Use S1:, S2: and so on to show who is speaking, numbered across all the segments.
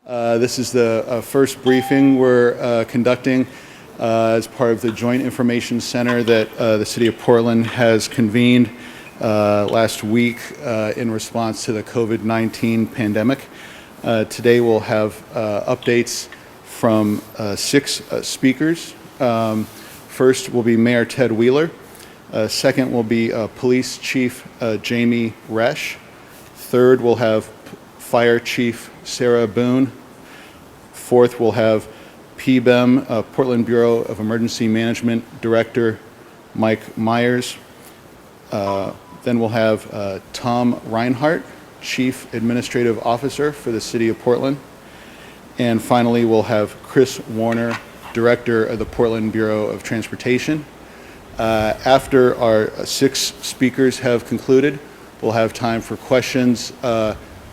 S1: This is the first briefing we're conducting as part of the Joint Information Center that the City of Portland has convened last week in response to the COVID-19 pandemic. Today we'll have updates from 6 speakers. First will be Mayor Ted Wheeler. Second will be Police Chief Jami Resch. Third we'll have Fire Chief Sara Boone. Fourth, we'll have PBEM, Portland Bureau of Emergency Management Director Mike Meyers. Then we'll have Tom Rinehart, Chief Administrative Officer for the City of Portland. And finally, we'll have Chris Warner, Director of the Portland Bureau of Transportation. After our 6 speakers have concluded, we'll have time for questions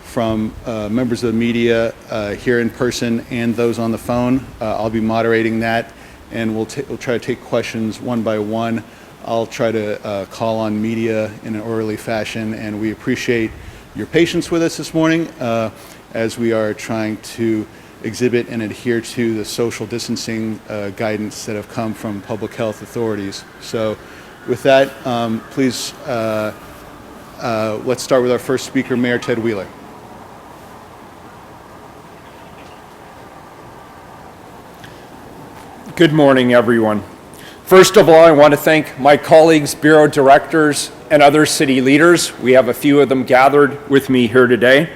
S1: from members of the media here in person and those on the phone. I'll be moderating that, and we'll try to take questions one by one. I'll try to call on media in an orderly fashion, and we appreciate your patience with us this morning as we are trying to exhibit and adhere to the social distancing guidance that have come from public health authorities. So with that, please, let's start with our first speaker, Mayor Ted Wheeler.
S2: Good morning, everyone. First of all, I want to thank my colleagues, bureau directors, and other city leaders. We have a few of them gathered with me here today.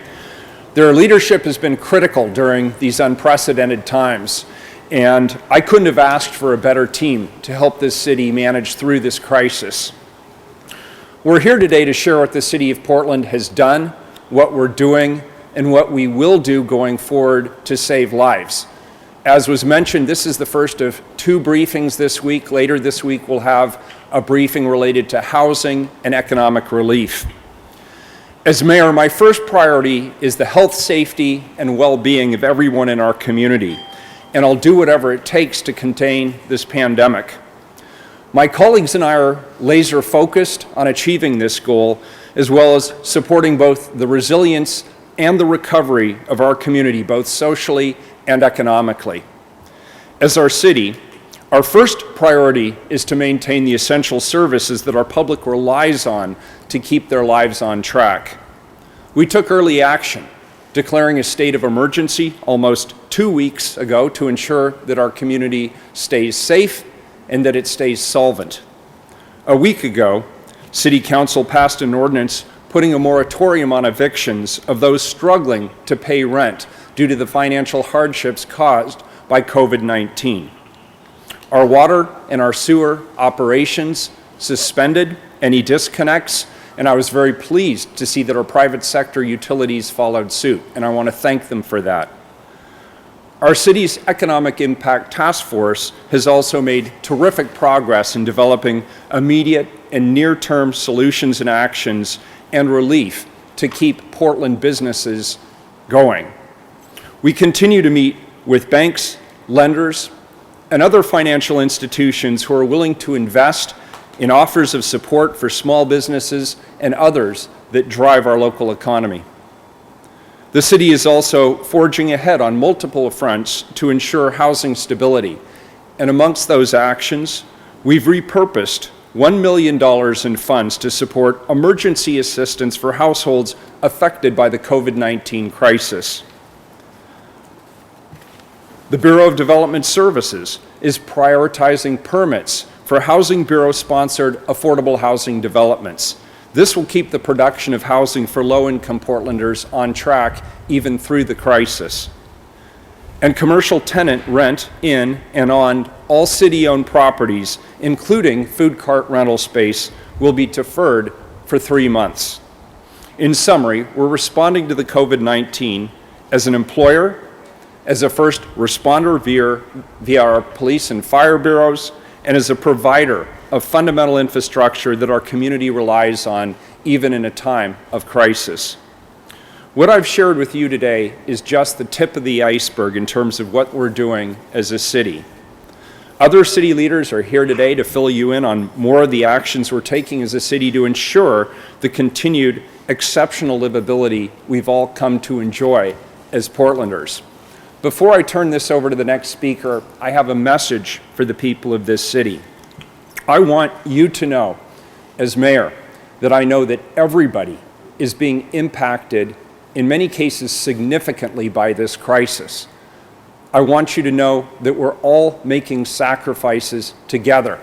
S2: Their leadership has been critical during these unprecedented times, and I couldn't have asked for a better team to help this city manage through this crisis. We're here today to share what the City of Portland has done, what we're doing, and what we will do going forward to save lives. As was mentioned, this is the first of 2 briefings this week. Later this week, we'll have a briefing related to housing and economic relief. As mayor, my first priority is the health, safety, and well-being of everyone in our community, and I'll do whatever it takes to contain this pandemic. My colleagues and I are laser focused on achieving this goal, as well as supporting both the resilience and the recovery of our community, both socially and economically. As our city, our first priority is to maintain the essential services that our public relies on to keep their lives on track. We took early action, declaring a state of emergency almost 2 weeks ago to ensure that our community stays safe and that it stays solvent. A week ago, City Council passed an ordinance putting a moratorium on evictions of those struggling to pay rent due to the financial hardships caused by COVID-19. Our water and our sewer operations suspended any disconnects, and I was very pleased to see that our private sector utilities followed suit, and I want to thank them for that. Our city's Economic Impact Task Force has also made terrific progress in developing immediate and near-term solutions and actions and relief to keep Portland businesses going. We continue to meet with banks, lenders, and other financial institutions who are willing to invest in offers of support for small businesses and others that drive our local economy. The city is also forging ahead on multiple fronts to ensure housing stability. And amongst those actions, we've repurposed $1 million in funds to support emergency assistance for households affected by the COVID-19 crisis. The Bureau of Development Services is prioritizing permits for Housing Bureau-sponsored affordable housing developments. This will keep the production of housing for low-income Portlanders on track even through the crisis. And commercial tenant rent in and on all city-owned properties, including food cart rental space, will be deferred for 3 months. In summary, we're responding to the COVID-19 as an employer, as a first responder via our police and fire bureaus, and as a provider of fundamental infrastructure that our community relies on even in a time of crisis. What I've shared with you today is just the tip of the iceberg in terms of what we're doing as a city. Other city leaders are here today to fill you in on more of the actions we're taking as a city to ensure the continued exceptional livability we've all come to enjoy as Portlanders. Before I turn this over to the next speaker, I have a message for the people of this city. I want you to know, as mayor, that I know that everybody is being impacted, in many cases significantly, by this crisis. I want you to know that we're all making sacrifices together.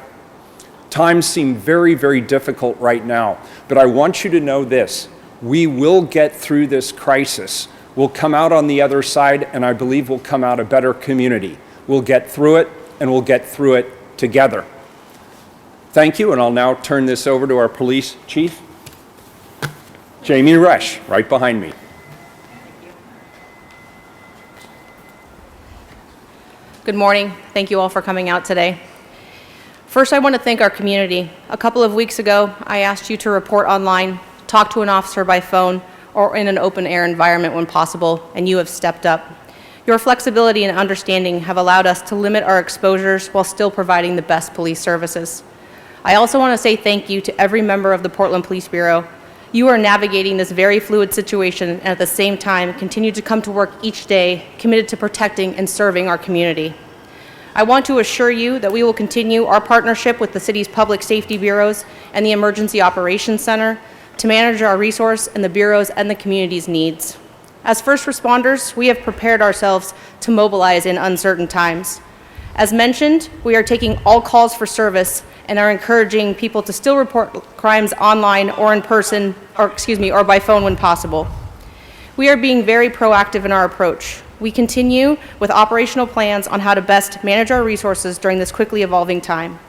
S2: Times seem very, very difficult right now, but I want you to know this: we will get through this crisis. We'll come out on the other side, and I believe we'll come out a better community. We'll get through it, and we'll get through it together. Thank you, and I'll now turn this over to our police chief, Jami Resch, right behind me.
S3: Good morning. Thank you all for coming out today. First, I want to thank our community. A couple of weeks ago, I asked you to report online, talk to an officer by phone, or in an open-air environment when possible, and you have stepped up. Your flexibility and understanding have allowed us to limit our exposures while still providing the best police services. I also want to say thank you to every member of the Portland Police Bureau. You are navigating this very fluid situation and at the same time continue to come to work each day committed to protecting and serving our community. I want to assure you that we will continue our partnership with the city's public safety bureaus and the Emergency Operations Center to manage our resource and the bureau's and the community's needs. As first responders, we have prepared ourselves to mobilize in uncertain times. As mentioned, we are taking all calls for service and are encouraging people to still report crimes online or in person, or by phone when possible. We are being very proactive in our approach. We continue with operational plans on how to best manage our resources during this quickly evolving time.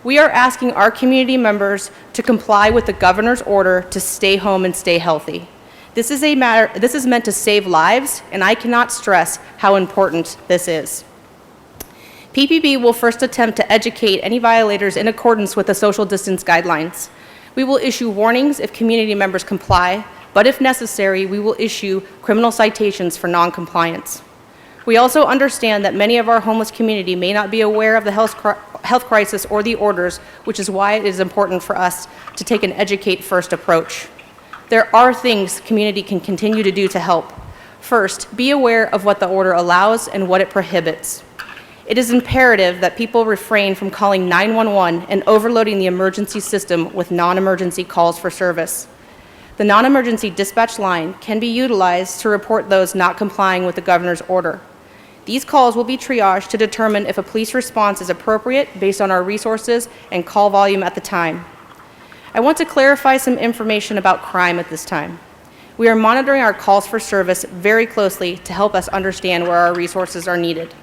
S3: We are asking our community members to comply with the governor's order to stay home and stay healthy. This is meant to save lives, and I cannot stress how important this is. PPB will first attempt to educate any violators in accordance with the social distance guidelines. We will issue warnings if community members comply, but if necessary, we will issue criminal citations for non-compliance. We also understand that many of our homeless community may not be aware of the health crisis or the orders, which is why it is important for us to take an educate-first approach. There are things community can continue to do to help. First, be aware of what the order allows and what it prohibits. It is imperative that people refrain from calling 911 and overloading the emergency system with non-emergency calls for service. The non-emergency dispatch line can be utilized to report those not complying with the governor's order. These calls will be triaged to determine if a police response is appropriate based on our resources and call volume at the time. I want to clarify some information about crime at this time. We are monitoring our calls for service very closely to help us understand where our resources are needed.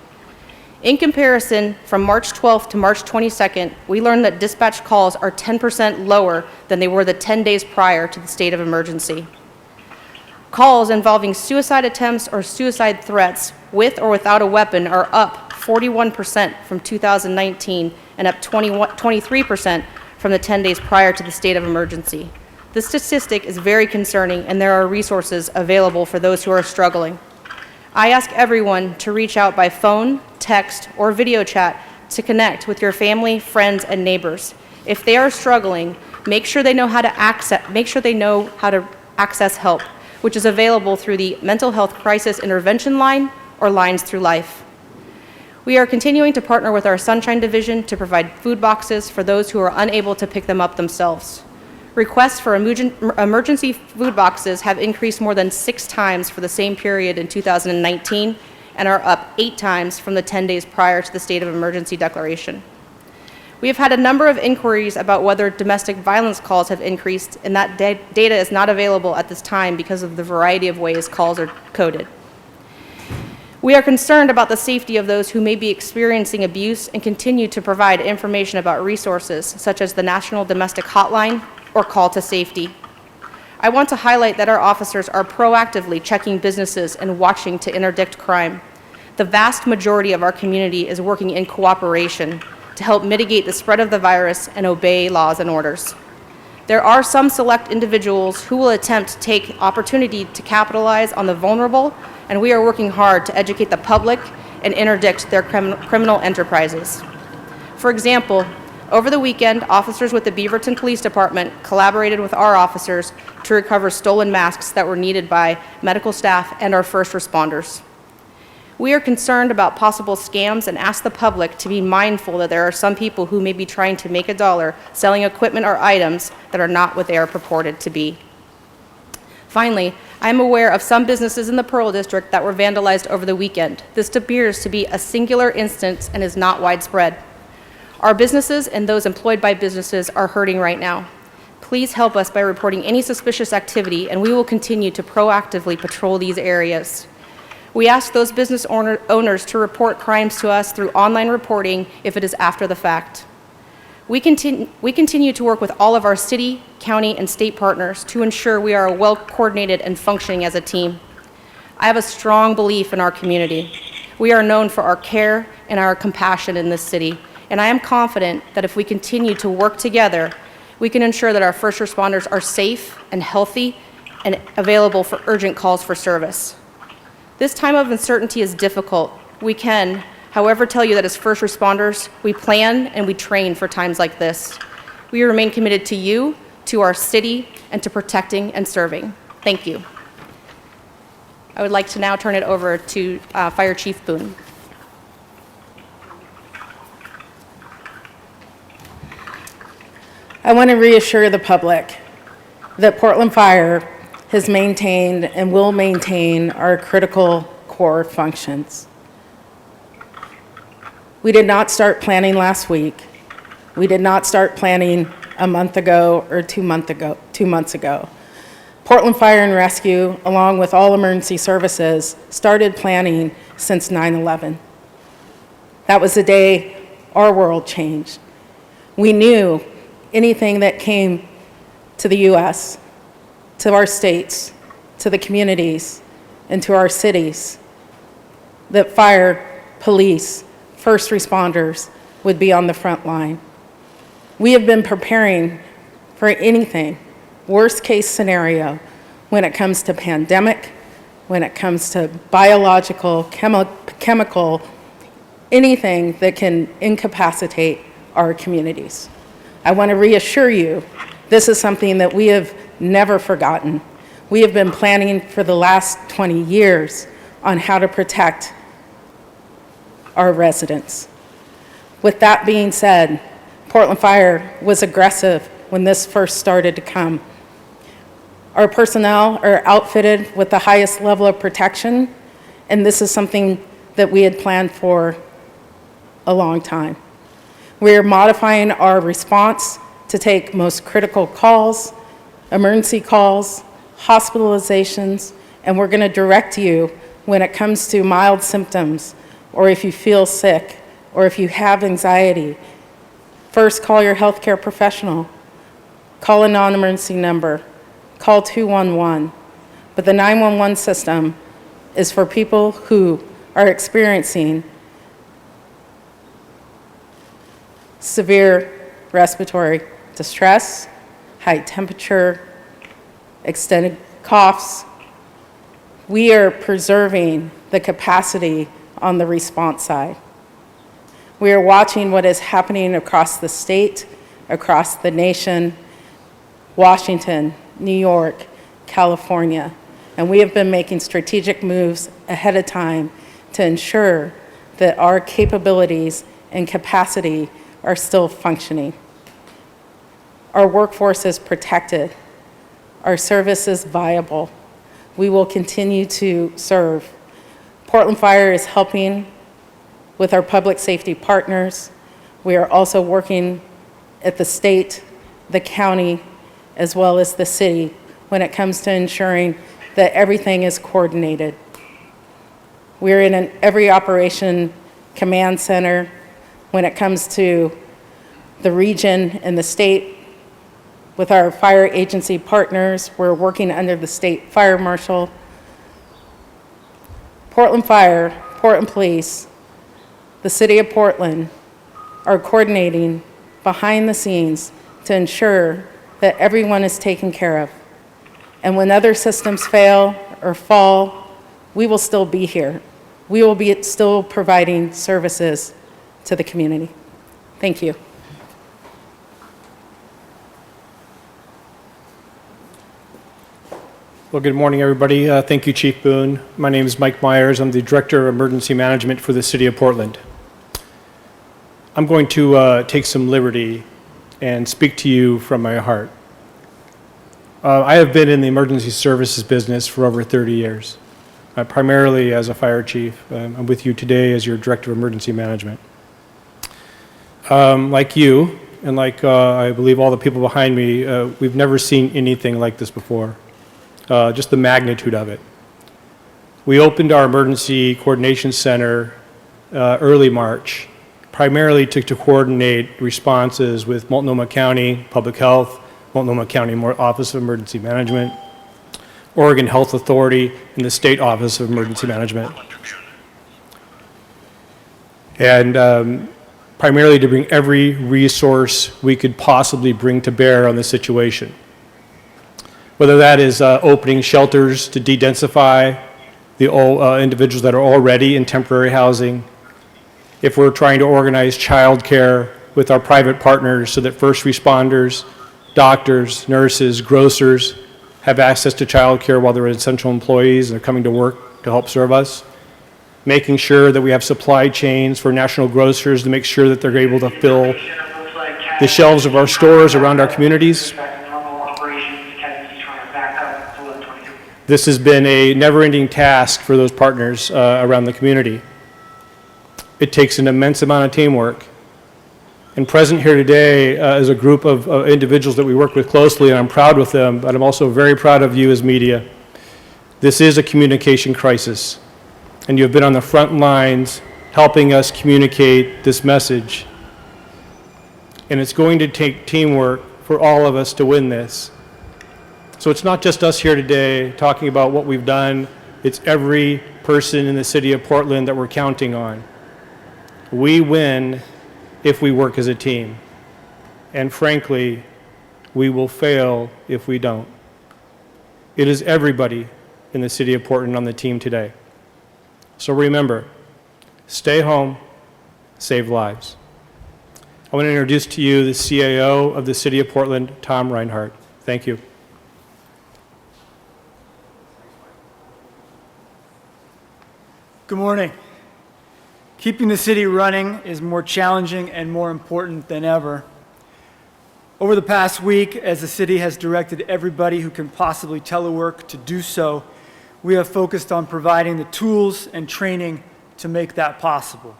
S3: In comparison, from March 12th to March 22nd, we learned that dispatch calls are 10% lower than they were the 10 days prior to the state of emergency. Calls involving suicide attempts or suicide threats with or without a weapon are up 41% from 2019 and up 23% from the 10 days prior to the state of emergency. This statistic is very concerning, and there are resources available for those who are struggling. I ask everyone to reach out by phone, text, or video chat to connect with your family, friends, and neighbors. If they are struggling, make sure they know how to access help, which is available through the Mental Health Crisis Intervention Line or Lines Through Life. We are continuing to partner with our Sunshine Division to provide food boxes for those who are unable to pick them up themselves. Requests for emergency food boxes have increased more than 6 times for the same period in 2019 and are up 8 times from the 10 days prior to the state of emergency declaration. We have had a number of inquiries about whether domestic violence calls have increased, and that data is not available at this time because of the variety of ways calls are coded. We are concerned about the safety of those who may be experiencing abuse and continue to provide information about resources such as the National Domestic Hotline or Call to Safety. I want to highlight that our officers are proactively checking businesses and watching to interdict crime. The vast majority of our community is working in cooperation to help mitigate the spread of the virus and obey laws and orders. There are some select individuals who will attempt to take opportunity to capitalize on the vulnerable, and we are working hard to educate the public and interdict their criminal enterprises. For example, over the weekend, officers with the Beaverton Police Department collaborated with our officers to recover stolen masks that were needed by medical staff and our first responders. We are concerned about possible scams and ask the public to be mindful that there are some people who may be trying to make a dollar selling equipment or items that are not what they are purported to be. Finally, I am aware of some businesses in the Pearl District that were vandalized over the weekend. This appears to be a singular instance and is not widespread. Our businesses and those employed by businesses are hurting right now. Please help us by reporting any suspicious activity, and we will continue to proactively patrol these areas. We ask those business owners to report crimes to us through online reporting if it is after the fact. We continue to work with all of our city, county, and state partners to ensure we are well-coordinated and functioning as a team. I have a strong belief in our community. We are known for our care and our compassion in this city, and I am confident that if we continue to work together, we can ensure that our first responders are safe and healthy and available for urgent calls for service. This time of uncertainty is difficult. We can, however, tell you that as first responders, we plan and we train for times like this. We remain committed to you, to our city, and to protecting and serving. Thank you. I would like to now turn it over to Fire Chief Boone.
S4: I want to reassure the public that Portland Fire has maintained and will maintain our critical core functions. We did not start planning last week. We did not start planning a month ago or 2 months ago. Portland Fire and Rescue, along with all emergency services, started planning since 9/11. That was the day our world changed. We knew anything that came to the U.S., to our states, to the communities, and to our cities, that fire, police, first responders would be on the front line. We have been preparing for anything, worst case scenario, when it comes to pandemic, when it comes to biological, chemical, anything that can incapacitate our communities. I want to reassure you, this is something that we have never forgotten. We have been planning for the last 20 years on how to protect our residents. With that being said, Portland Fire was aggressive when this first started to come. Our personnel are outfitted with the highest level of protection, and this is something that we had planned for a long time. We are modifying our response to take most critical calls, emergency calls, hospitalizations, and we're going to direct you when it comes to mild symptoms, or if you feel sick, or if you have anxiety. First, call your healthcare professional. Call a non-emergency number. Call 211. But the 911 system is for people who are experiencing severe respiratory distress, high temperature, extended coughs. We are preserving the capacity on the response side. We are watching what is happening across the state, across the nation, Washington, New York, California, and we have been making strategic moves ahead of time to ensure that our capabilities and capacity are still functioning. Our workforce is protected. Our service is viable. We will continue to serve. Portland Fire is helping with our public safety partners. We are also working at the state, the county, as well as the city when it comes to ensuring that everything is coordinated. We're in an every operation command center. When it comes to the region and the state, with our fire agency partners, we're working under the state fire marshal. Portland Fire, Portland Police, the City of Portland are coordinating behind the scenes to ensure that everyone is taken care of. And when other systems fail or fall, we will still be here. We will be still providing services to the community. Thank you.
S5: Well, good morning, everybody. Thank you, Chief Boone. My name is Mike Meyers. I'm the Director of Emergency Management for the City of Portland. I'm going to take some liberty and speak to you from my heart. I have been in the emergency services business for over 30 years, primarily as a fire chief. I'm with you today as your Director of Emergency Management. Like you, and like I believe all the people behind me, we've never seen anything like this before. Just the magnitude of it. We opened our emergency coordination center early March, primarily to coordinate responses with Multnomah County Public Health, Multnomah County Office of Emergency Management, Oregon Health Authority, and the State Office of Emergency Management. And primarily to bring every resource we could possibly bring to bear on the situation. Whether that is opening shelters to de-densify the individuals that are already in temporary housing, if we're trying to organize childcare with our private partners so that first responders, doctors, nurses, grocers have access to childcare while they're essential employees and they're coming to work to help serve us, making sure that we have supply chains for national grocers to make sure that they're able to fill the shelves of our stores around our communities. This has been a never-ending task for those partners around the community. It takes an immense amount of teamwork. And present here today is a group of individuals that we work with closely, and I'm proud with them, but I'm also very proud of you as media. This is a communication crisis, and you have been on the front lines helping us communicate this message. And it's going to take teamwork for all of us to win this. So it's not just us here today talking about what we've done, it's every person in the city of Portland that we're counting on. We win if we work as a team. And frankly, we will fail if we don't. It is everybody in the city of Portland on the team today. So remember, stay home, save lives. I want to introduce to you the CAO of the city of Portland, Tom Rinehart. Thank you.
S6: Good morning. Keeping the city running is more challenging and more important than ever. Over the past week, as the city has directed everybody who can possibly telework to do so, we have focused on providing the tools and training to make that possible.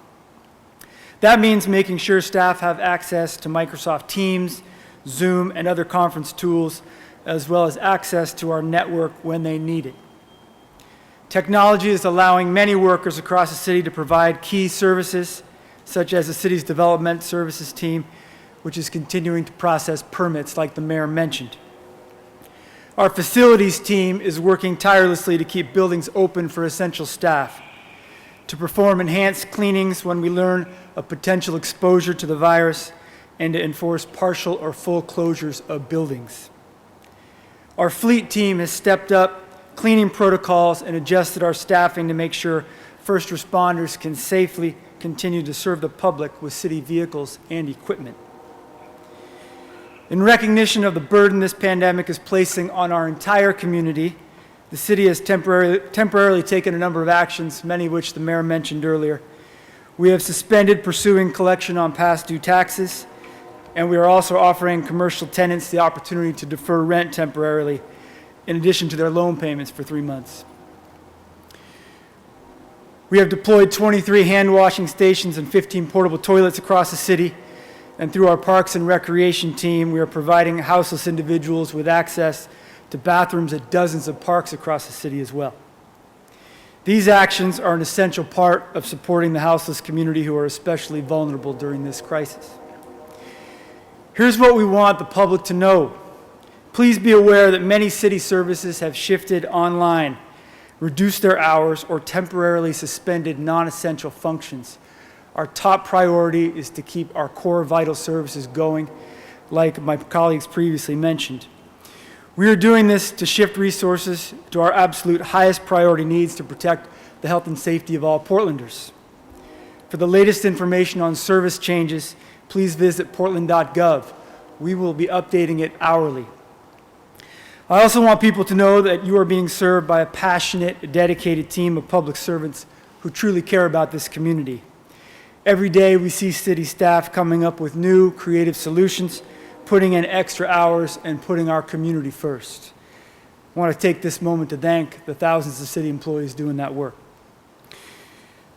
S6: That means making sure staff have access to Microsoft Teams, Zoom, and other conference tools, as well as access to our network when they need it. Technology is allowing many workers across the city to provide key services, such as the city's development services team, which is continuing to process permits like the mayor mentioned. Our facilities team is working tirelessly to keep buildings open for essential staff, to perform enhanced cleanings when we learn of potential exposure to the virus, and to enforce partial or full closures of buildings. Our fleet team has stepped up cleaning protocols and adjusted our staffing to make sure first responders can safely continue to serve the public with city vehicles and equipment. In recognition of the burden this pandemic is placing on our entire community, the city has temporarily taken a number of actions, many of which the mayor mentioned earlier. We have suspended pursuing collection on past due taxes, and we are also offering commercial tenants the opportunity to defer rent temporarily, in addition to their loan payments for 3 months. We have deployed 23 hand washing stations and 15 portable toilets across the city, and through our Parks and Recreation team, we are providing houseless individuals with access to bathrooms at dozens of parks across the city as well. These actions are an essential part of supporting the houseless community who are especially vulnerable during this crisis. Here's what we want the public to know. Please be aware that many city services have shifted online, reduced their hours, or temporarily suspended non-essential functions. Our top priority is to keep our core vital services going, like my colleagues previously mentioned. We are doing this to shift resources to our absolute highest priority needs to protect the health and safety of all Portlanders. For the latest information on service changes, please visit portland.gov. We will be updating it hourly. I also want people to know that you are being served by a passionate, dedicated team of public servants who truly care about this community. Every day we see city staff coming up with new, creative solutions, putting in extra hours, and putting our community first. I want to take this moment to thank the thousands of city employees doing that work.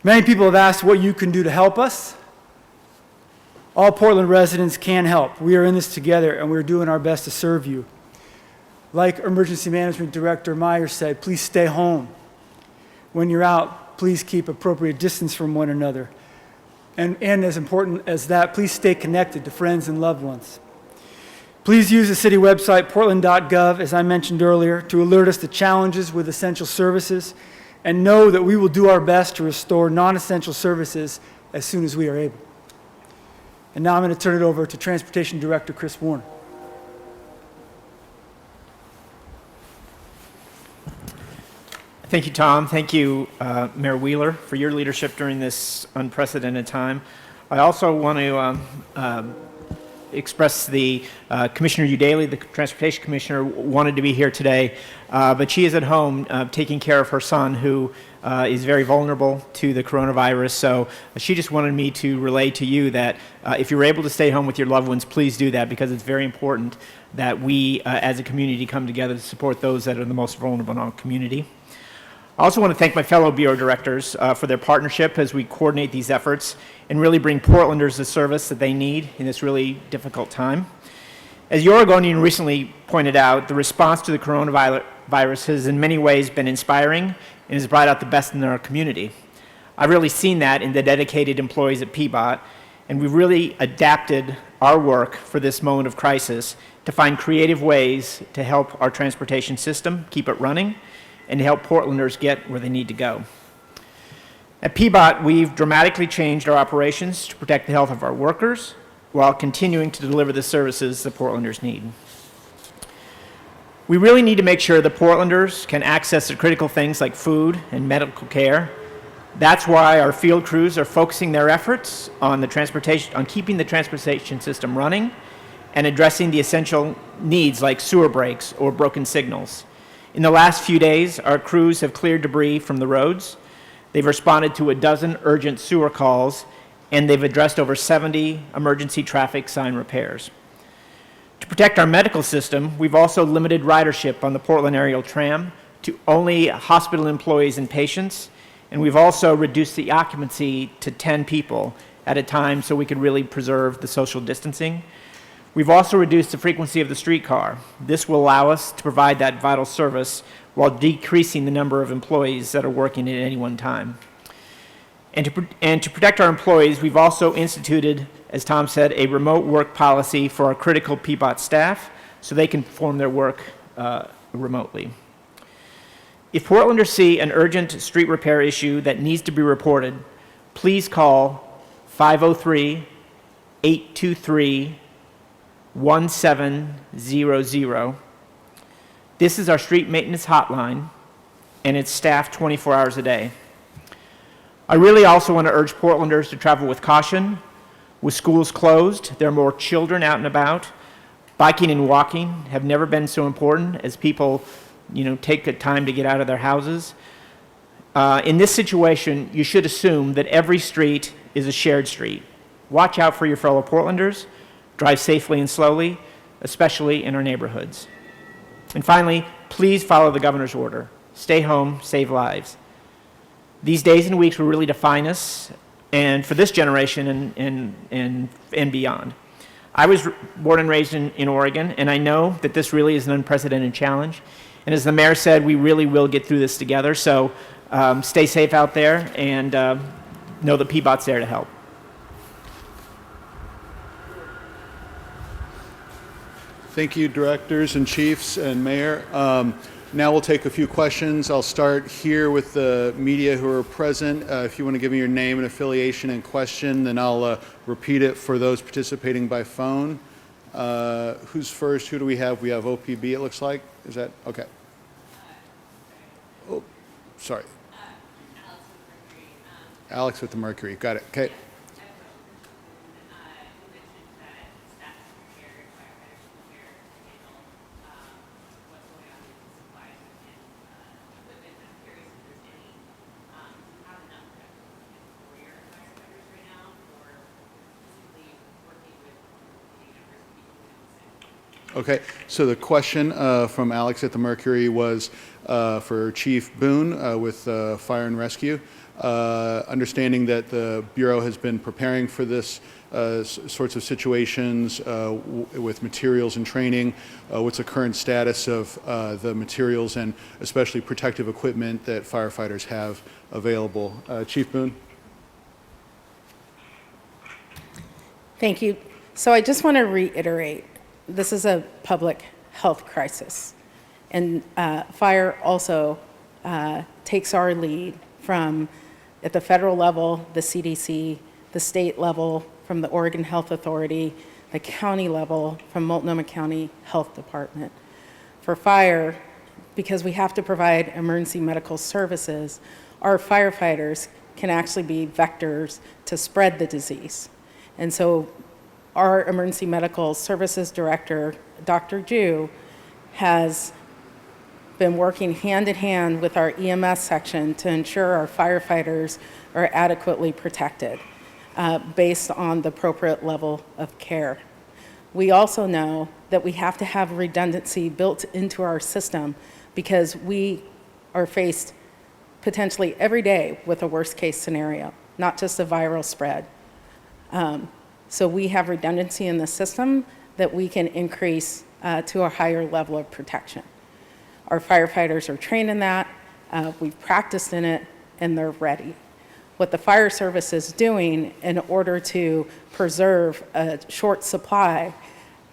S6: Many people have asked what you can do to help us. All Portland residents can help. We are in this together, and we're doing our best to serve you. Like Emergency Management Director Meyers said, please stay home. When you're out, please keep appropriate distance from one another. And as important as that, please stay connected to friends and loved ones. Please use the city website, portland.gov, as I mentioned earlier, to alert us to challenges with essential services, and know that we will do our best to restore non-essential services as soon as we are able. And now I'm going to turn it over to Transportation Director Chris Warner.
S7: Thank you, Tom. Thank you, Mayor Wheeler, for your leadership during this unprecedented time. I also want to express the Commissioner Udaley, the Transportation Commissioner, wanted to be here today, but she is at home taking care of her son, who is very vulnerable to the coronavirus. So she just wanted me to relay to you that if you're able to stay home with your loved ones, please do that, because it's very important that we, as a community, come together to support those that are the most vulnerable in our community. I also want to thank my fellow Bureau directors for their partnership as we coordinate these efforts and really bring Portlanders the service that they need in this really difficult time. As the Oregonian recently pointed out, the response to the coronavirus has in many ways been inspiring and has brought out the best in our community. I've really seen that in the dedicated employees at PBOT, and we've really adapted our work for this moment of crisis to find creative ways to help our transportation system keep it running and to help Portlanders get where they need to go. At PBOT, we've dramatically changed our operations to protect the health of our workers while continuing to deliver the services that Portlanders need. We really need to make sure that Portlanders can access the critical things like food and medical care. That's why our field crews are focusing their efforts on keeping the transportation system running and addressing the essential needs like sewer breaks or broken signals. In the last few days, our crews have cleared debris from the roads. They've responded to 12 urgent sewer calls, and they've addressed over 70 emergency traffic sign repairs. To protect our medical system, we've also limited ridership on the Portland Aerial Tram to only hospital employees and patients, and we've also reduced the occupancy to 10 people at a time so we could really preserve the social distancing. We've also reduced the frequency of the streetcar. This will allow us to provide that vital service while decreasing the number of employees that are working at any one time. And to protect our employees, we've also instituted, as Tom said, a remote work policy for our critical PBOT staff so they can perform their work remotely. If Portlanders see an urgent street repair issue that needs to be reported, please call 503-823-1700. This is our street maintenance hotline, and it's staffed 24 hours a day. I really also want to urge Portlanders to travel with caution. With schools closed, there are more children out and about. Biking and walking have never been so important as people, take the time to get out of their houses. In this situation, you should assume that every street is a shared street. Watch out for your fellow Portlanders. Drive safely and slowly, especially in our neighborhoods. And finally, please follow the governor's order. Stay home, save lives. These days and weeks will really define us, and for this generation and beyond. I was born and raised in Oregon, and I know that this really is an unprecedented challenge. And as the mayor said, we really will get through this together. So stay safe out there, and know that PBOT's there to help.
S1: Thank you, directors and chiefs and mayor. Now we'll take a few questions. I'll start here with the media who are present. If you want to give me your name and affiliation and question, then I'll repeat it for those participating by phone. Who's first? Who do we have? We have OPB, it looks like. Is that okay? Oh, sorry. Alex with the Mercury. Got it. Okay. Okay, so the question from Alex at the Mercury was for Chief Boone with Fire and Rescue. Understanding that the Bureau has been preparing for this sorts of situations with materials and training, what's the current status of the materials and especially protective equipment that firefighters have available? Chief Boone?
S4: Thank you. So I just want to reiterate, this is a public health crisis. And fire also takes our lead from, at the federal level, the CDC, the state level, from the Oregon Health Authority, the county level, from Multnomah County Health Department. For fire, because we have to provide emergency medical services, our firefighters can actually be vectors to spread the disease. And so our Emergency Medical Services Director, Dr. Ju, has been working hand in hand with our EMS section to ensure our firefighters are adequately protected based on the appropriate level of care. We also know that we have to have redundancy built into our system because we are faced potentially every day with a worst case scenario, not just a viral spread. So we have redundancy in the system that we can increase to a higher level of protection. Our firefighters are trained in that, we've practiced in it, and they're ready. What the fire service is doing in order to preserve a short supply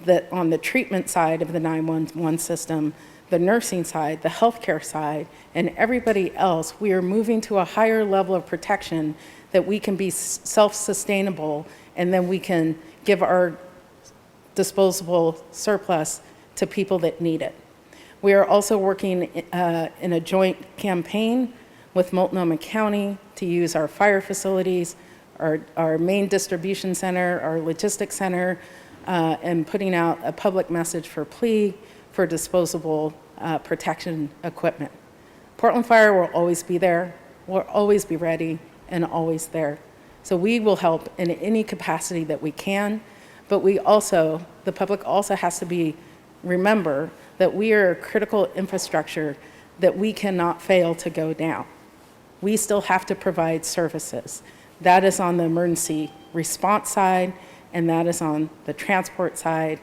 S4: that on the treatment side of the 911 system, the nursing side, the healthcare side, and everybody else, we are moving to a higher level of protection that we can be self-sustainable, and then we can give our disposable surplus to people that need it. We are also working in a joint campaign with Multnomah County to use our fire facilities, our main distribution center, our logistics center, and putting out a public message for plea for disposable protection equipment. Portland Fire will always be there, will always be ready, and always there. So we will help in any capacity that we can, but we also, the public also has to remember that we are a critical infrastructure that we cannot fail to go down. We still have to provide services. That is on the emergency response side, and that is on the transport side.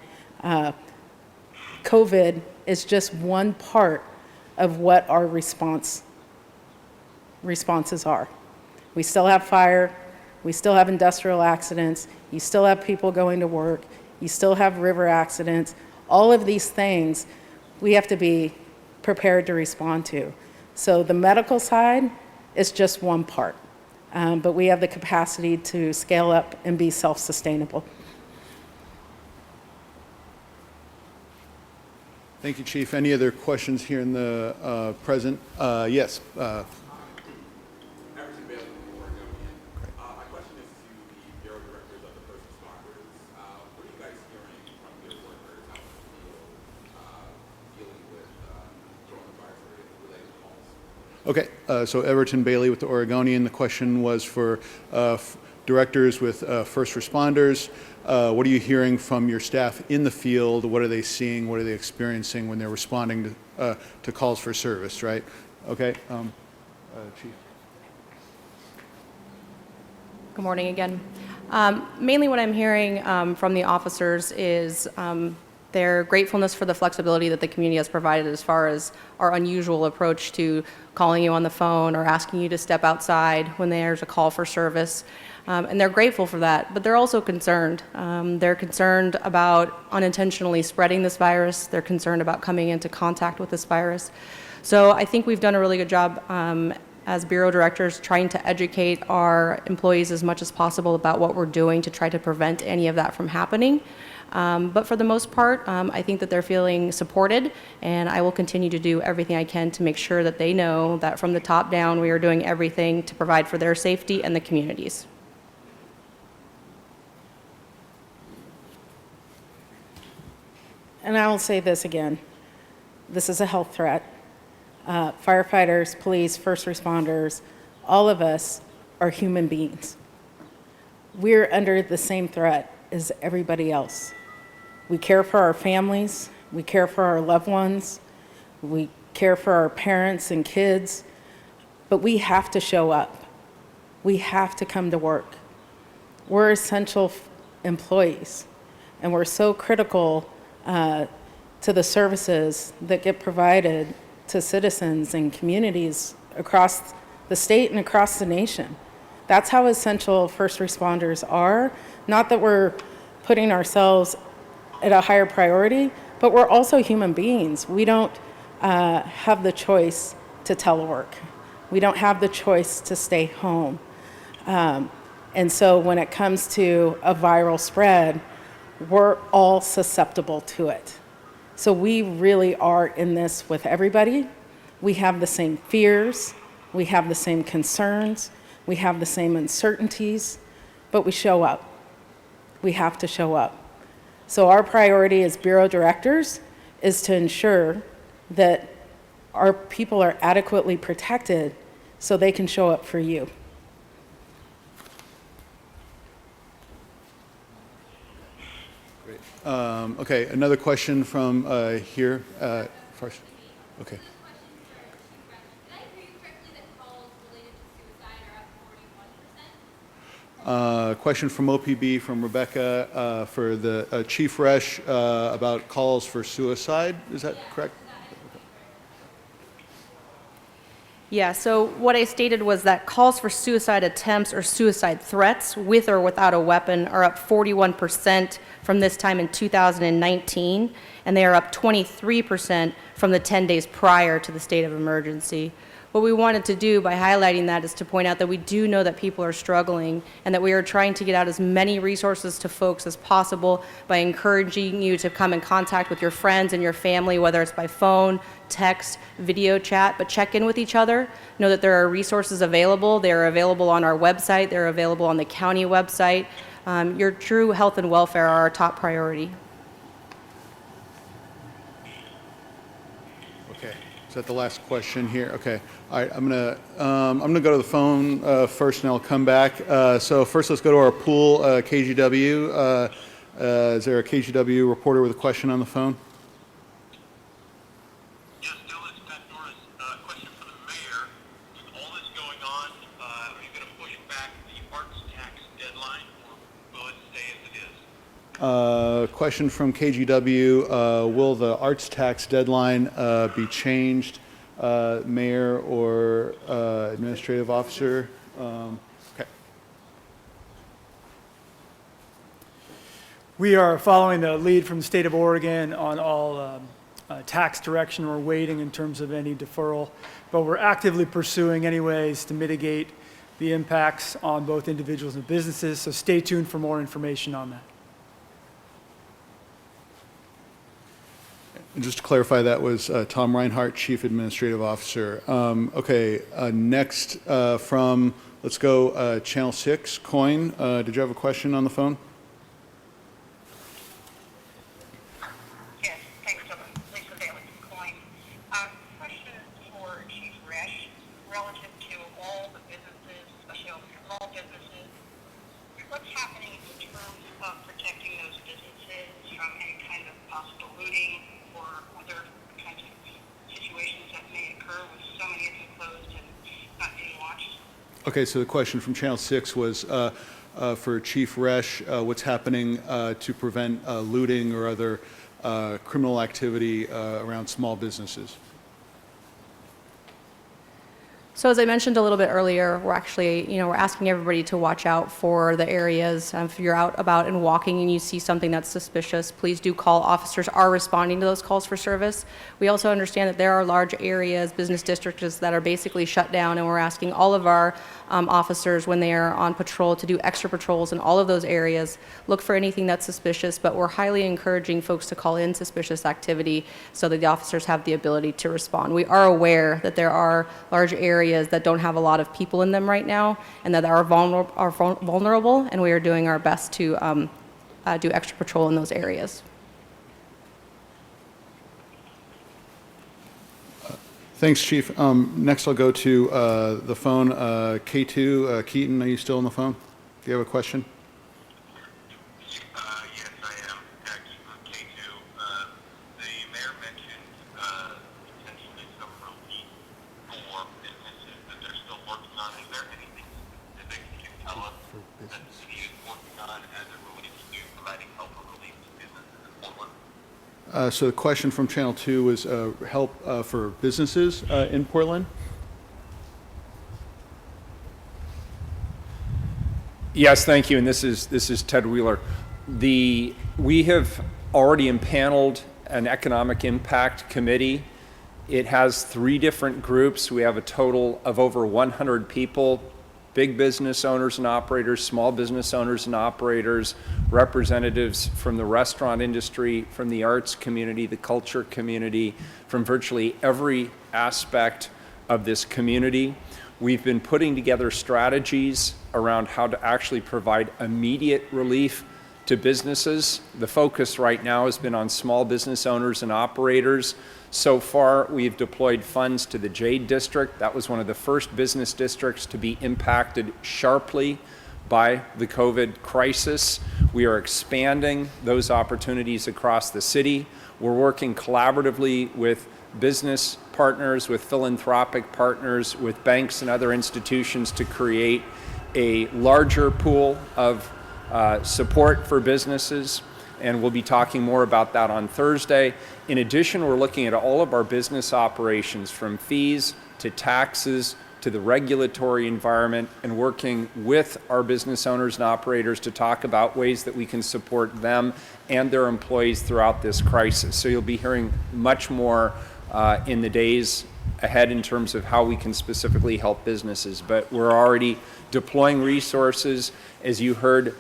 S4: COVID is just one part of what our responses are. We still have fire, we still have industrial accidents, you still have people going to work, you still have river accidents. All of these things we have to be prepared to respond to. So the medical side is just one part, but we have the capacity to scale up and be self-sustainable.
S1: Thank you, Chief. Any other questions here in the present? Yes.
S8: My question is to the Bureau Directors of the first responders. What are you guys hearing from your workers out in the field dealing with coronavirus-related calls?
S1: Okay, so Everton Bailey with the Oregonian. The question was for directors with first responders. What are you hearing from your staff in the field? What are they seeing? What are they experiencing when they're responding to calls for service, right? Okay, Chief.
S3: Good morning again. Mainly what I'm hearing from the officers is their gratefulness for the flexibility that the community has provided as far as our unusual approach to calling you on the phone or asking you to step outside when there's a call for service. And they're grateful for that, but they're also concerned. They're concerned about unintentionally spreading this virus. They're concerned about coming into contact with this virus. So I think we've done a really good job as Bureau Directors trying to educate our employees as much as possible about what we're doing to try to prevent any of that from happening. But for the most part, I think that they're feeling supported, and I will continue to do everything I can to make sure that they know that from the top down, we are doing everything to provide for their safety and the communities.
S4: And I will say this again, this is a health threat. Firefighters, police, first responders, all of us are human beings. We're under the same threat as everybody else. We care for our families, we care for our loved ones, we care for our parents and kids, but we have to show up. We have to come to work. We're essential employees, and we're so critical to the services that get provided to citizens and communities across the state and across the nation. That's how essential first responders are. Not that we're putting ourselves at a higher priority, but we're also human beings. We don't have the choice to telework. We don't have the choice to stay home. And so when it comes to a viral spread, we're all susceptible to it. So we really are in this with everybody. We have the same fears, we have the same concerns, we have the same uncertainties, but we show up. We have to show up. So our priority as Bureau directors is to ensure that our people are adequately protected so they can show up for you.
S1: Okay, another question from here first. Okay. Question from OPB from Rebecca for the Chief Resch about calls for suicide. Is that correct?
S3: Yeah, so what I stated was that calls for suicide attempts or suicide threats with or without a weapon are up 41% from this time in 2019, and they are up 23% from the 10 days prior to the state of emergency. What we wanted to do by highlighting that is to point out that we do know that people are struggling and that we are trying to get out as many resources to folks as possible by encouraging you to come in contact with your friends and your family, whether it's by phone, text, video chat, but check in with each other. Know that there are resources available. They are available on our website. They're available on the county website. Your true health and welfare are our top priority.
S1: Okay. Is that the last question here? Okay. All right. I'm gonna go to the phone first, and I'll come back. So first, let's go to our pool, KGW. Is there a KGW reporter with a question on the phone?
S9: Yes, Dylan, it's Pat Norris. Question for the mayor. With all this going on, are you going to push back the arts tax deadline, or will it stay as it is?
S1: Question from KGW, will the arts tax deadline be changed, mayor or administrative officer? Okay.
S6: We are following the lead from the state of Oregon on all tax direction. We're waiting in terms of any deferral, but we're actively pursuing any ways to mitigate the impacts on both individuals and businesses, so stay tuned for more information on that.
S1: And just to clarify, that was Tom Rinehart, Chief Administrative Officer. Okay, next from, let's go Channel 6, Coin. Did you have a question on the phone?
S10: Yes, thanks, Lisa Bailey from Coin. Question for Chief Resch relative to all the businesses, especially all the small businesses. What's happening in terms of protecting those businesses from any kind of possible looting or other kinds of situations that may occur with so many of them closed and not being watched?
S1: Okay, so the question from Channel 6 was for Chief Resch, what's happening to prevent looting or other criminal activity around small businesses?
S3: So as I mentioned a little bit earlier, we're actually, we're asking everybody to watch out for the areas. If you're out about and walking and you see something that's suspicious, please do call. Officers are responding to those calls for service. We also understand that there are large areas, business districts that are basically shut down, and we're asking all of our officers when they are on patrol to do extra patrols in all of those areas. Look for anything that's suspicious, but we're highly encouraging folks to call in suspicious activity so that the officers have the ability to respond. We are aware that there are large areas that don't have a lot of people in them right now and that are vulnerable, and we are doing our best to do extra patrol in those areas.
S1: Thanks, Chief. Next, I'll go to the phone. K2, Keaton, are you still on the phone? Do you have a question?
S9: Yes, I am. Keaton that the city is working on as it relates to providing help or relief to businesses in Portland?
S1: So the question from Channel 2 was help for businesses in Portland?
S2: Yes, thank you, and this is Ted Wheeler. We have already impaneled an economic impact committee. It has 3 different groups. We have a total of over 100 people, big business owners and operators, small business owners and operators, representatives from the restaurant industry, from the arts community, the culture community, from virtually every aspect of this community. We've been putting together strategies around how to actually provide immediate relief to businesses. The focus right now has been on small business owners and operators. So far, we've deployed funds to the Jade District. That was one of the first business districts to be impacted sharply by the COVID crisis. We are expanding those opportunities across the city. We're working collaboratively with business partners, with philanthropic partners, with banks and other institutions to create a larger pool of support for businesses, and we'll be talking more about that on Thursday. In addition, we're looking at all of our business operations, from fees to taxes to the regulatory environment, and working with our business owners and operators to talk about ways that we can support them and their employees throughout this crisis. So you'll be hearing much more in the days ahead in terms of how we can specifically help businesses. But we're already deploying resources. As you heard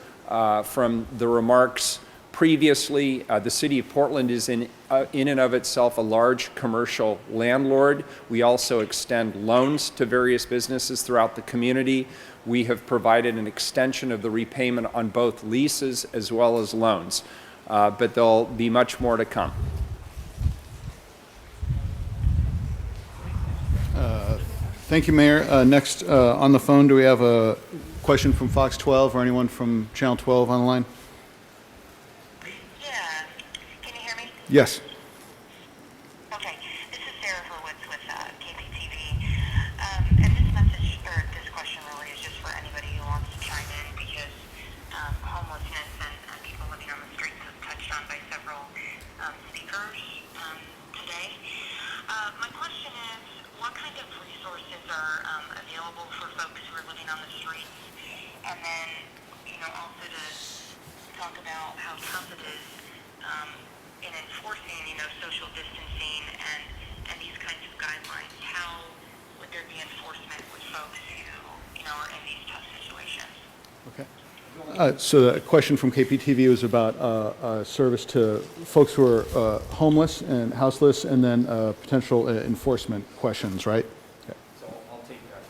S2: from the remarks previously, the city of Portland is in and of itself a large commercial landlord. We also extend loans to various businesses throughout the community. We have provided an extension of the repayment on both leases as well as loans, but there'll be much more to come.
S1: Thank you, Mayor. Next on the phone, do we have a question from Fox 12 or anyone from Channel 12 on the line?
S10: Yeah. Can you hear me?
S1: Yes.
S10: Okay. This is Sara Boone with KPTV. And this message, or this question really is just for anybody who wants to chime in, because homelessness and people living on the streets was touched on by several speakers today. My question is, what kind of resources are available for folks who are living on the streets? And then, also to talk about how tough it is in enforcing, social distancing and these kinds of guidelines. How would there be enforcement with folks who, are in these tough situations?
S1: Okay. So the question from KPTV was about service to folks who are homeless and houseless, and then potential enforcement questions, right? Okay.
S2: So I'll take that.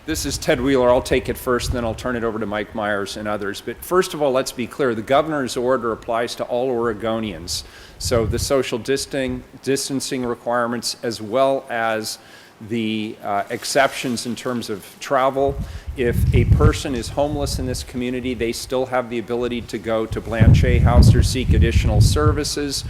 S2: This is Ted Wheeler. I'll take it first, then I'll turn it over to Mike Meyers and others. But first of all, let's be clear. The governor's order applies to all Oregonians. So the social distancing requirements, as well as the exceptions in terms of travel. If a person is homeless in this community, they still have the ability to go to Blanchet House or seek additional services.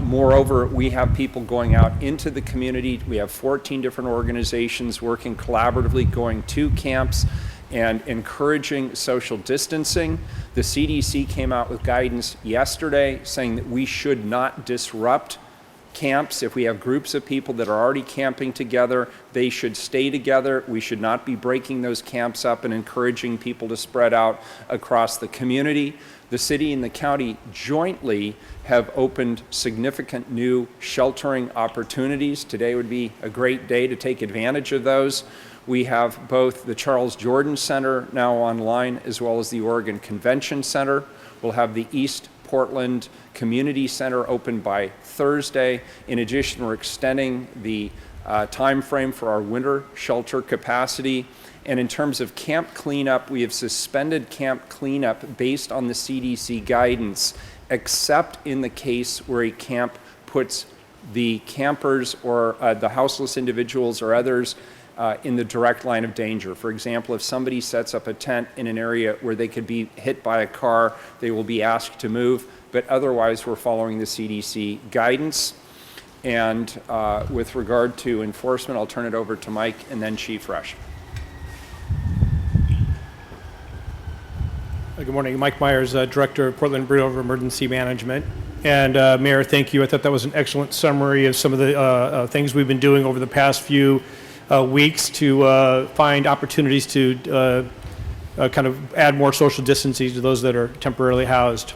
S2: Moreover, we have people going out into the community. We have 14 different organizations working collaboratively, going to camps and encouraging social distancing. The CDC came out with guidance yesterday saying that we should not disrupt camps. If we have groups of people that are already camping together, they should stay together. We should not be breaking those camps up and encouraging people to spread out across the community. The city and the county jointly have opened significant new sheltering opportunities. Today would be a great day to take advantage of those. We have both the Charles Jordan Center now online, as well as the Oregon Convention Center. We'll have the East Portland Community Center open by Thursday. In addition, we're extending the time frame for our winter shelter capacity. And in terms of camp cleanup, we have suspended camp cleanup based on the CDC guidance, except in the case where a camp puts the campers or the houseless individuals or others in the direct line of danger. For example, if somebody sets up a tent in an area where they could be hit by a car, they will be asked to move, but otherwise we're following the CDC guidance. And with regard to enforcement, I'll turn it over to Mike and then Chief Resch.
S5: Good morning. Mike Meyers, Director of Portland Bureau of Emergency Management. And Mayor, thank you. I thought that was an excellent summary of some of the things we've been doing over the past few weeks to find opportunities to kind of add more social distancing to those that are temporarily housed.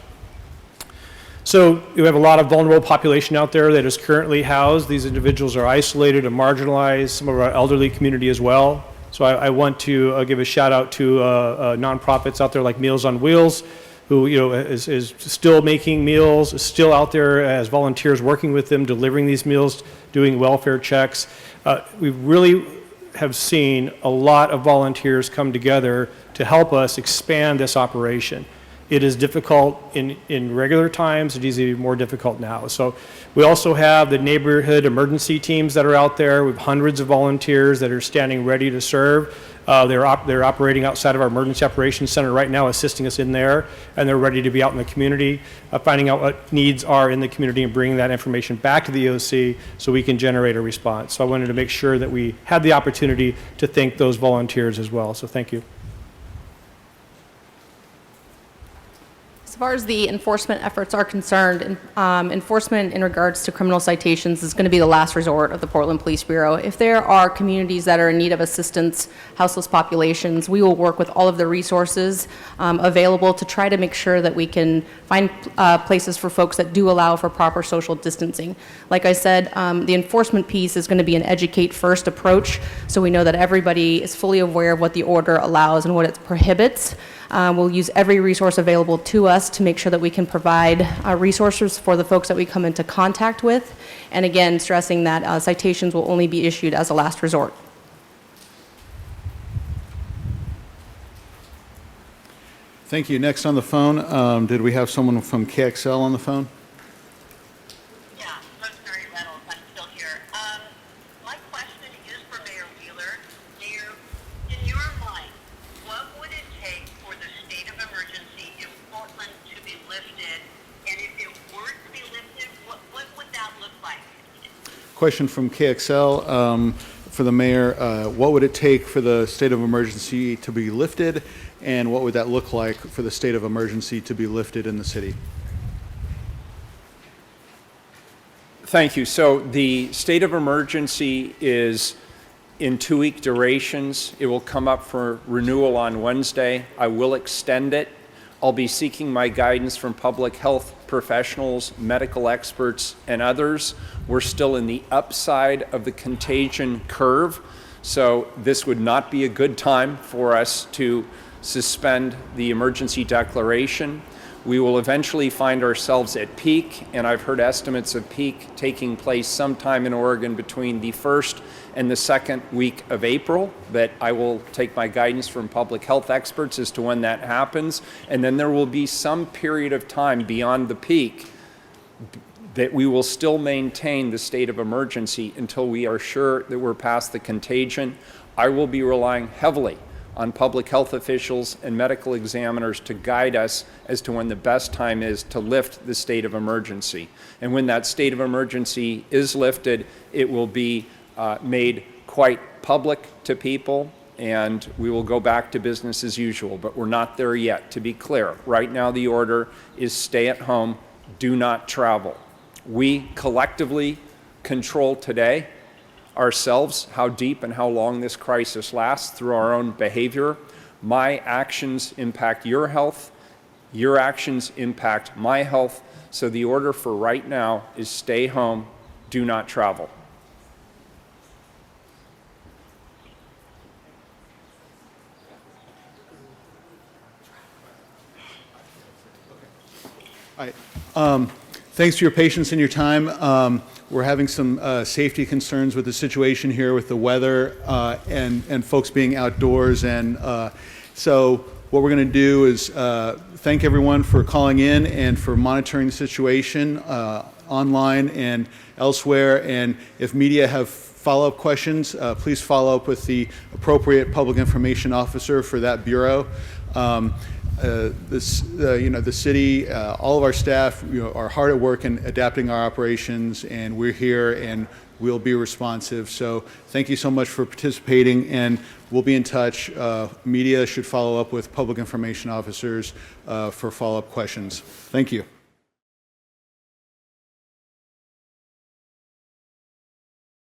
S5: So we have a lot of vulnerable population out there that is currently housed. These individuals are isolated and marginalized, some of our elderly community as well. So I want to give a shout out to nonprofits out there like Meals on Wheels, who is still making meals, is still out there as volunteers working with them, delivering these meals, doing welfare checks. We really have seen a lot of volunteers come together to help us expand this operation. It is difficult in regular times. It is even more difficult now. So we also have the neighborhood emergency teams that are out there. We have hundreds of volunteers that are standing ready to serve. They're operating outside of our emergency operations center right now, assisting us in there, and they're ready to be out in the community, finding out what needs are in the community and bringing that information back to the EOC so we can generate a response. So I wanted to make sure that we had the opportunity to thank those volunteers as well. So thank you.
S3: As far as the enforcement efforts are concerned, enforcement in regards to criminal citations is going to be the last resort of the Portland Police Bureau. If there are communities that are in need of assistance, houseless populations, we will work with all of the resources available to try to make sure that we can find places for folks that do allow for proper social distancing. Like I said, the enforcement piece is going to be an educate first approach, so we know that everybody is fully aware of what the order allows and what it prohibits. We'll use every resource available to us to make sure that we can provide resources for the folks that we come into contact with. And again, stressing that citations will only be issued as a last resort.
S1: Thank you. Next on the phone, did we have someone from KXL on the phone?
S10: Yeah, Rosemary Reynolds, I'm still here. My question is for Mayor Wheeler. Mayor, in your mind, what would it take for the state of emergency in Portland to be lifted? And if it were to be lifted, what would that look like?
S1: Question from KXL for the mayor. What would it take for the state of emergency to be lifted? And what would that look like for the state of emergency to be lifted in the city?
S2: Thank you. So the state of emergency is in 2-week durations. It will come up for renewal on Wednesday. I will extend it. I'll be seeking my guidance from public health professionals, medical experts, and others. We're still in the upside of the contagion curve, so this would not be a good time for us to suspend the emergency declaration. We will eventually find ourselves at peak, and I've heard estimates of peak taking place sometime in Oregon between the 1st and the 2nd week of April, that I will take my guidance from public health experts as to when that happens. And then there will be some period of time beyond the peak that we will still maintain the state of emergency until we are sure that we're past the contagion. I will be relying heavily on public health officials and medical examiners to guide us as to when the best time is to lift the state of emergency. And when that state of emergency is lifted, it will be made quite public to people, and we will go back to business as usual. But we're not there yet, to be clear. Right now the order is stay at home, do not travel. We collectively control today ourselves how deep and how long this crisis lasts through our own behavior. My actions impact your health. Your actions impact my health. So the order for right now is stay home, do not travel.
S1: All right. Thanks for your patience and your time. We're having some safety concerns with the situation here with the weather and folks being outdoors. And so what we're going to do is thank everyone for calling in and for monitoring the situation online and elsewhere. And if media have follow-up questions, please follow up with the appropriate public information officer for that bureau. the city, all of our staff, are hard at work in adapting our operations, and we're here and we'll be responsive. So thank you so much for participating, and we'll be in touch. Media should follow up with public information officers for follow-up questions. Thank you.